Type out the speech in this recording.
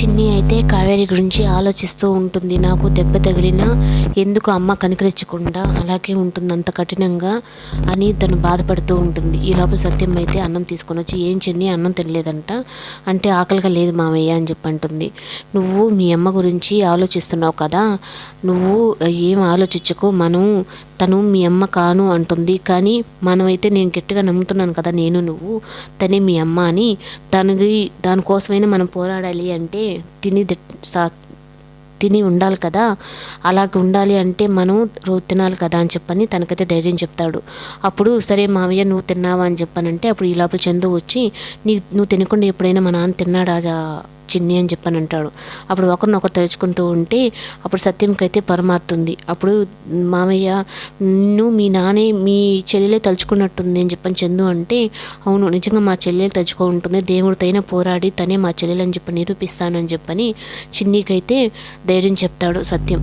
చిన్ని అయితే కావేరి గురించి ఆలోచిస్తూ ఉంటుంది. నాకు దెబ్బ తగిలినా ఎందుకు అమ్మ కనికరించకుండా అలాగే ఉంటుంది అంత కఠినంగా అని తను బాధపడుతూ ఉంటుంది. ఈ లోపల సత్యం అయితే అన్నం తీసుకొని వచ్చి, ఏం చిన్ని అన్నం తినలేదంట అంటే, ఆకలిగా లేదు మామయ్య అని చెప్పి అంటుంది. నువ్వు మీ అమ్మ గురించి ఆలోచిస్తున్నావు కదా, నువ్వు ఏం ఆలోచించకు, తను మీ అమ్మ కాను అంటుంది, కానీ మనమైతే నేను గట్టిగా నమ్ముతున్నాను కదా నేను నువ్వు తనే మీ అమ్మ అని. దానికోసమైనా మనం పోరాడాలి అంటే తిని ఉండాలి కదా, అలాగ ఉండాలి అంటే మనం రోజు తినాలి కదా అని చెప్పని తనకైతే ధైర్యం చెప్తాడు. అప్పుడు సరే మామయ్య నువ్వు తిన్నావా అని చెప్పానంటే, అప్పుడు ఈ లోపల చందు వచ్చి, నువ్వు తినకుండా ఎప్పుడైనా మా నాన్న తిన్నాడా చిన్ని అని చెప్పని అంటాడు. అప్పుడు ఒకరినొకరు తలుచుకుంటూ ఉంటే అప్పుడు సత్యంకైతే పరమారుతుంది. అప్పుడు మామయ్య మీ నానే మీ చెల్లెలే తలుచుకున్నట్టుంది అని చెప్పని చందు అంటే, అవును నిజంగా మా చెల్లెలు తలుచుకో ఉంటుంది, దేవుడితోనే పోరాడి తనే మా చెల్లెలు అని చెప్పి నిరూపిస్తానని చెప్పని చిన్నికైతే ధైర్యం చెప్తాడు సత్యం.